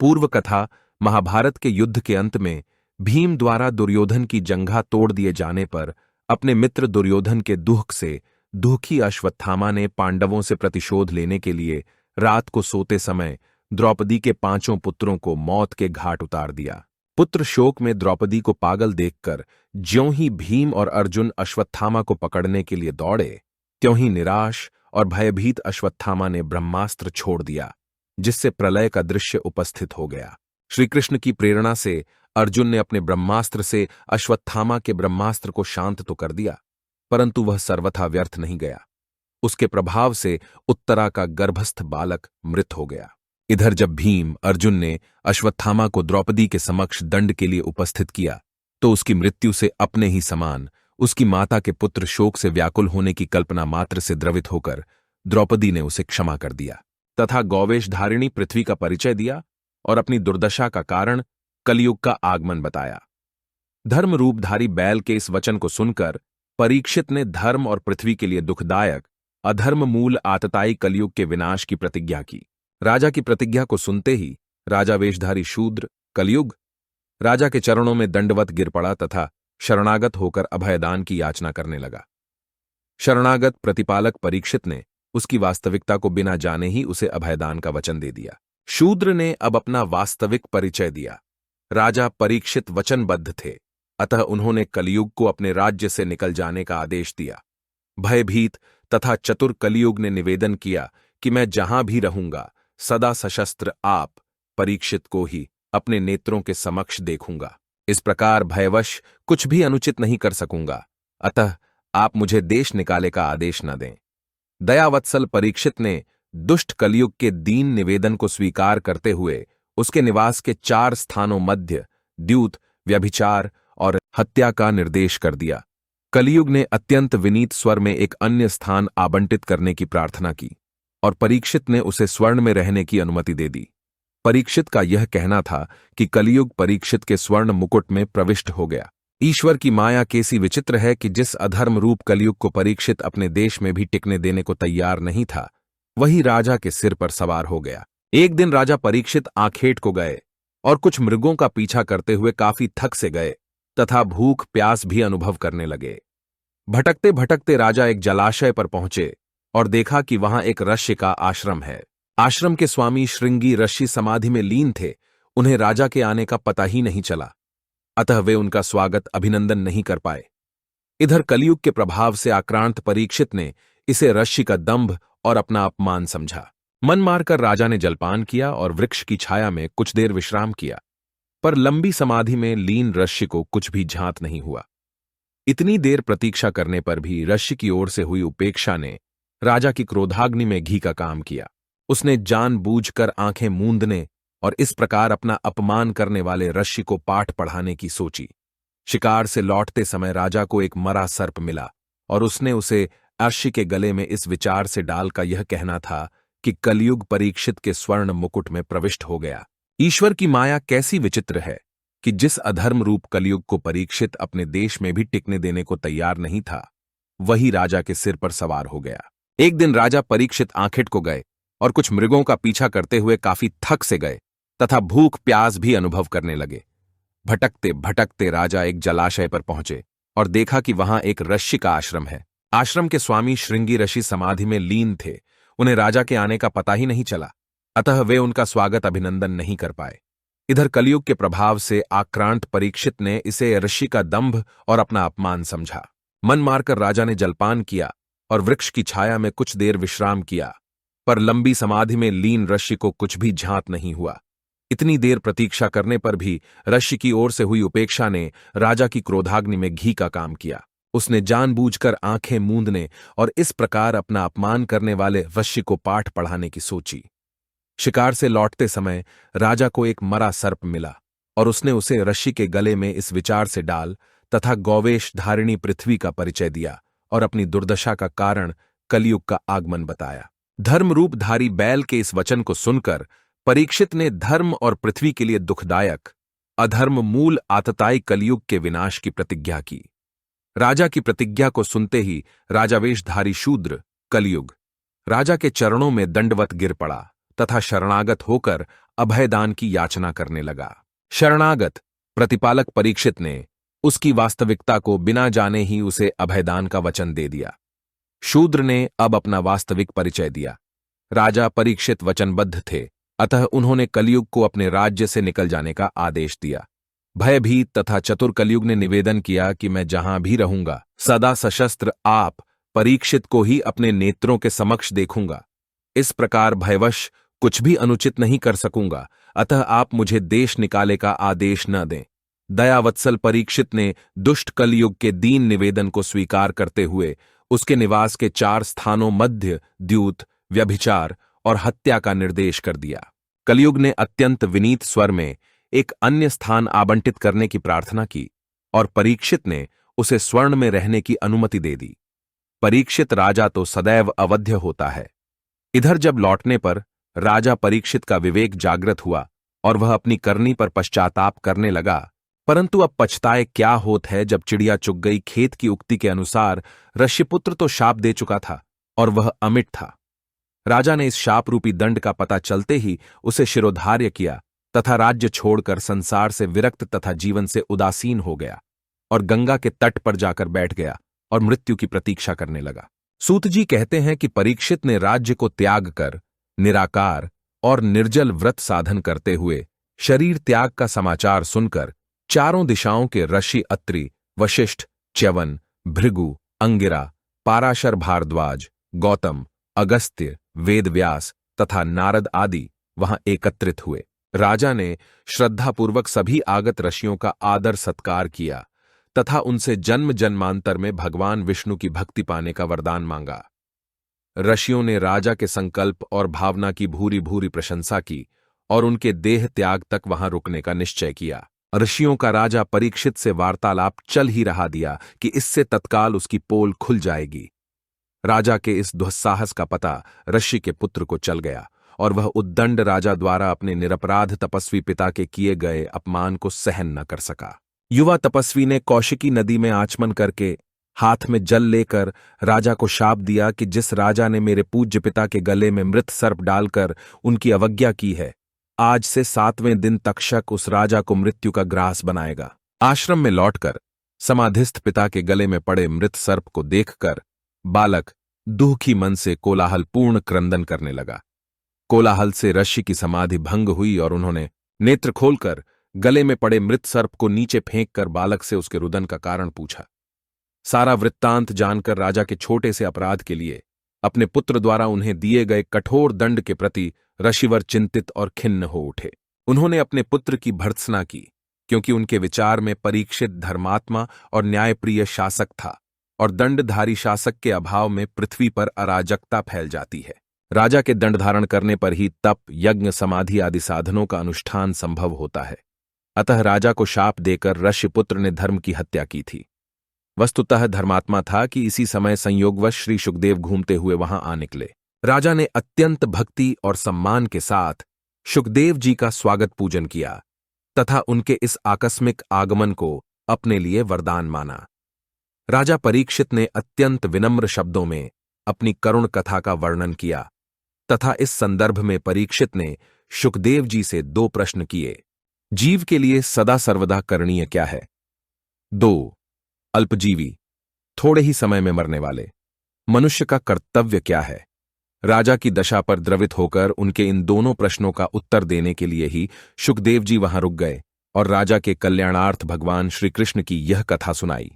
पूर्व कथा। महाभारत के युद्ध के अंत में भीम द्वारा दुर्योधन की जंघा तोड़ दिए जाने पर अपने मित्र दुर्योधन के दुख से दुखी अश्वत्थामा ने पांडवों से प्रतिशोध लेने के लिए रात को सोते समय द्रौपदी के 5 पुत्रों को मौत के घाट उतार दिया। पुत्र शोक में द्रौपदी को पागल देखकर ज्यों ही भीम और अर्जुन अश्वत्थामा को पकड़ने के लिए दौड़े, त्यों ही निराश और भयभीत अश्वत्थामा ने ब्रह्मास्त्र छोड़ दिया, जिससे प्रलय का दृश्य उपस्थित हो गया। श्रीकृष्ण की प्रेरणा से अर्जुन ने अपने ब्रह्मास्त्र से अश्वत्थामा के ब्रह्मास्त्र को शांत तो कर दिया, परंतु वह सर्वथा व्यर्थ नहीं गया। उसके प्रभाव से उत्तरा का गर्भस्थ बालक मृत हो गया। इधर जब भीम अर्जुन ने अश्वत्थामा को द्रौपदी के समक्ष दंड के लिए उपस्थित किया, तो उसकी मृत्यु से अपने ही समान उसकी माता के पुत्र शोक से व्याकुल होने की कल्पना मात्र से द्रवित होकर द्रौपदी ने उसे क्षमा कर दिया तथा गौवेशधारिणी पृथ्वी का परिचय दिया और अपनी दुर्दशा का कारण कलयुग का आगमन बताया। धर्म रूपधारी बैल के इस वचन को सुनकर परीक्षित ने धर्म और पृथ्वी के लिए दुखदायक अधर्म मूल आतताई कलयुग के विनाश की प्रतिज्ञा की। राजा की प्रतिज्ञा को सुनते ही राजा वेशधारी शूद्र कलयुग राजा के चरणों में दंडवत गिर पड़ा तथा शरणागत होकर अभयदान की याचना करने लगा। शरणागत प्रतिपालक परीक्षित ने उसकी वास्तविकता को बिना जाने ही उसे अभयदान का वचन दे दिया। शूद्र ने अब अपना वास्तविक परिचय दिया। राजा परीक्षित वचनबद्ध थे, अतः उन्होंने कलयुग को अपने राज्य से निकल जाने का आदेश दिया। भयभीत तथा चतुर कलयुग ने निवेदन किया कि मैं जहां भी रहूंगा सदा सशस्त्र आप परीक्षित को ही अपने नेत्रों के समक्ष देखूंगा। इस प्रकार भयवश कुछ भी अनुचित नहीं कर सकूंगा, अतः आप मुझे देश निकाले का आदेश न दें। दयावत्सल परीक्षित ने दुष्ट कलयुग के दीन निवेदन को स्वीकार करते हुए उसके निवास के 4 स्थानों मध्य द्यूत, व्यभिचार और हत्या का निर्देश कर दिया। कलयुग ने अत्यंत विनीत स्वर में एक अन्य स्थान आवंटित करने की प्रार्थना की और परीक्षित ने उसे स्वर्ण में रहने की अनुमति दे दी। परीक्षित का यह कहना था कि कलयुग परीक्षित के स्वर्ण मुकुट में प्रविष्ट हो गया। ईश्वर की माया कैसी विचित्र है कि जिस अधर्म रूप कलयुग को परीक्षित अपने देश में भी टिकने देने को तैयार नहीं था, वही राजा के सिर पर सवार हो गया। एक दिन राजा परीक्षित आखेट को गए और कुछ मृगों का पीछा करते हुए काफी थक से गए तथा भूख प्यास भी अनुभव करने लगे। भटकते भटकते राजा एक जलाशय पर पहुंचे और देखा कि वहां एक ऋषि का आश्रम है। आश्रम के स्वामी श्रृंगी ऋषि समाधि में लीन थे। उन्हें राजा के आने का पता ही नहीं चला, अतः वे उनका स्वागत अभिनंदन नहीं कर पाए। इधर कलयुग के प्रभाव से आक्रांत परीक्षित ने इसे ऋषि का दंभ और अपना अपमान समझा। मन मारकर राजा ने जलपान किया और वृक्ष की छाया में कुछ देर विश्राम किया, पर लंबी समाधि में लीन ऋषि को कुछ भी झांत नहीं हुआ। इतनी देर प्रतीक्षा करने पर भी ऋषि की ओर से हुई उपेक्षा ने राजा की क्रोधाग्नि में घी का काम किया। उसने जानबूझकर आंखें मूंदने और इस प्रकार अपना अपमान करने वाले ऋषि को पाठ पढ़ाने की सोची। शिकार से लौटते समय राजा को एक मरा सर्प मिला और उसने उसे ऋषि के गले में इस विचार से डाल का यह कहना था कि कलयुग परीक्षित के स्वर्ण मुकुट में प्रविष्ट हो गया। ईश्वर की माया कैसी विचित्र है कि जिस अधर्म रूप कलयुग को परीक्षित अपने देश में भी टिकने देने को तैयार नहीं था, वही राजा के सिर पर सवार हो गया। एक दिन राजा परीक्षित आखेट को गए और कुछ मृगों का पीछा करते हुए काफी थक से गए तथा भूख प्यास भी अनुभव करने लगे। भटकते भटकते राजा एक जलाशय पर पहुंचे और देखा कि वहां एक ऋषि का आश्रम है। आश्रम के स्वामी श्रृंगी ऋषि समाधि में लीन थे। उन्हें राजा के आने का पता ही नहीं चला, अतः वे उनका स्वागत अभिनंदन नहीं कर पाए। इधर कलयुग के प्रभाव से आक्रांत परीक्षित ने इसे ऋषि का दंभ और अपना अपमान समझा। मन मारकर राजा ने जलपान किया और वृक्ष की छाया में कुछ देर विश्राम किया, पर लंबी समाधि में लीन ऋषि को कुछ भी झांत नहीं हुआ। इतनी देर प्रतीक्षा करने पर भी ऋषि की ओर से हुई उपेक्षा ने राजा की क्रोधाग्नि में घी का काम किया। उसने जानबूझकर आंखें मूंदने और इस प्रकार अपना अपमान करने वाले ऋषि को पाठ पढ़ाने की सोची। शिकार से लौटते समय राजा को एक मरा सर्प मिला और उसने उसे ऋषि के गले में इस विचार से डाल तथा गौवेश धारिणी पृथ्वी का परिचय दिया और अपनी दुर्दशा का कारण कलयुग का आगमन बताया। धर्मरूपधारी बैल के इस वचन को सुनकर परीक्षित ने धर्म और पृथ्वी के लिए दुखदायक अधर्म मूल आतताई कलयुग के विनाश की प्रतिज्ञा की। राजा की प्रतिज्ञा को सुनते ही राजावेशधारी शूद्र कलयुग राजा के चरणों में दंडवत गिर पड़ा तथा शरणागत होकर अभयदान की याचना करने लगा। शरणागत प्रतिपालक परीक्षित ने उसकी वास्तविकता को बिना जाने ही उसे अभयदान का वचन दे दिया। शूद्र ने अब अपना वास्तविक परिचय दिया। राजा परीक्षित वचनबद्ध थे, अतः उन्होंने कलयुग को अपने राज्य से निकल जाने का आदेश दिया। भयभीत तथा चतुर कलयुग ने निवेदन किया कि मैं जहां भी रहूंगा सदा सशस्त्र आप परीक्षित को ही अपने नेत्रों के समक्ष देखूंगा। इस प्रकार भयवश कुछ भी अनुचित नहीं कर सकूंगा, अतः आप मुझे देश निकाले का आदेश न दें। दयावत्सल परीक्षित ने दुष्ट कलयुग के दीन निवेदन को स्वीकार करते हुए उसके निवास के 4 स्थानों मध्य द्यूत, व्यभिचार और हत्या का निर्देश कर दिया। कलयुग ने अत्यंत विनीत स्वर में एक अन्य स्थान आवंटित करने की प्रार्थना की और परीक्षित ने उसे स्वर्ण में रहने की अनुमति दे दी। परीक्षित राजा तो सदैव अवध्य होता है। इधर जब लौटने पर राजा परीक्षित का विवेक जागृत हुआ और वह अपनी करनी पर पश्चाताप करने लगा, परंतु अब पछताए क्या होत है जब चिड़िया चुग गई। खेत की उक्ति के अनुसार ऋषिपुत्र तो शाप दे चुका था और वह अमिट था। राजा ने इस शाप रूपी दंड का पता चलते ही उसे शिरोधार्य किया तथा राज्य छोड़कर संसार से विरक्त तथा जीवन से उदासीन हो गया और गंगा के तट पर जाकर बैठ गया और मृत्यु की प्रतीक्षा करने लगा। सूत जी कहते हैं कि परीक्षित ने राज्य को त्याग कर निराकार और निर्जल व्रत साधन करते हुए शरीर त्याग का समाचार सुनकर चारों दिशाओं के ऋषि अत्रि, वशिष्ठ, च्यवन, भृगु, अंगिरा, पाराशर भारद्वाज, गौतम, अगस्त्य, वेदव्यास तथा नारद आदि वहां एकत्रित हुए। राजा ने श्रद्धापूर्वक सभी आगत ऋषियों का आदर सत्कार किया तथा उनसे जन्म जन्मांतर में भगवान विष्णु की भक्ति पाने का वरदान मांगा। ऋषियों ने राजा के संकल्प और भावना की भूरी भूरी प्रशंसा की और उनके देह त्याग तक वहां रुकने का निश्चय किया। ऋषियों का राजा परीक्षित से वार्तालाप चल ही रहा दिया कि इससे तत्काल उसकी पोल खुल जाएगी। राजा के इस दुस्साहस का पता ऋषि के पुत्र को चल गया और वह उद्दंड राजा द्वारा अपने निरपराध तपस्वी पिता के किए गए अपमान को सहन न कर सका। युवा तपस्वी ने कौशिकी नदी में आचमन करके हाथ में जल लेकर राजा को शाप दिया कि जिस राजा ने मेरे पूज्य पिता के गले में मृत सर्प डालकर उनकी अवज्ञा की है, आज से 7वें दिन तक्षक उस राजा को मृत्यु का ग्रास बनाएगा। आश्रम में लौटकर समाधिस्थ पिता के गले में पड़े मृत सर्प को देखकर बालक दुखी मन से कोलाहलपूर्ण क्रंदन करने लगा। कोलाहल से ऋषि की समाधि भंग हुई और उन्होंने नेत्र खोलकर गले में पड़े मृत सर्प को नीचे फेंककर बालक से उसके रुदन का कारण पूछा। सारा वृत्तांत जानकर राजा के छोटे से अपराध के लिए अपने पुत्र द्वारा उन्हें दिए गए कठोर दंड के प्रति ऋषिवर चिंतित और खिन्न हो उठे। उन्होंने अपने पुत्र की भर्त्सना की, क्योंकि उनके विचार में परीक्षित धर्मात्मा और न्यायप्रिय शासक था और दंडधारी शासक के अभाव में पृथ्वी पर अराजकता फैल जाती है। राजा के दंड धारण करने पर ही तप, यज्ञ, समाधि आदि साधनों का अनुष्ठान संभव होता है। अतः राजा को शाप देकर ऋषिपुत्र ने धर्म की हत्या की थी। वस्तुतः धर्मात्मा था कि इसी समय संयोगवश श्री शुकदेव घूमते हुए वहां आ निकले। राजा ने अत्यंत भक्ति और सम्मान के साथ शुकदेव जी का स्वागत पूजन किया तथा उनके इस आकस्मिक आगमन को अपने लिए वरदान माना। राजा परीक्षित ने अत्यंत विनम्र शब्दों में अपनी करुण कथा का वर्णन किया तथा इस संदर्भ में परीक्षित ने शुकदेव जी से 2 प्रश्न किए। जीव के लिए सदा सर्वदा करणीय क्या है? 2. अल्पजीवी, थोड़े ही समय में मरने वाले मनुष्य का कर्तव्य क्या है? राजा की दशा पर द्रवित होकर उनके इन दोनों प्रश्नों का उत्तर देने के लिए ही शुकदेव जी वहां रुक गए और राजा के कल्याणार्थ भगवान श्री कृष्ण की यह कथा सुनाई।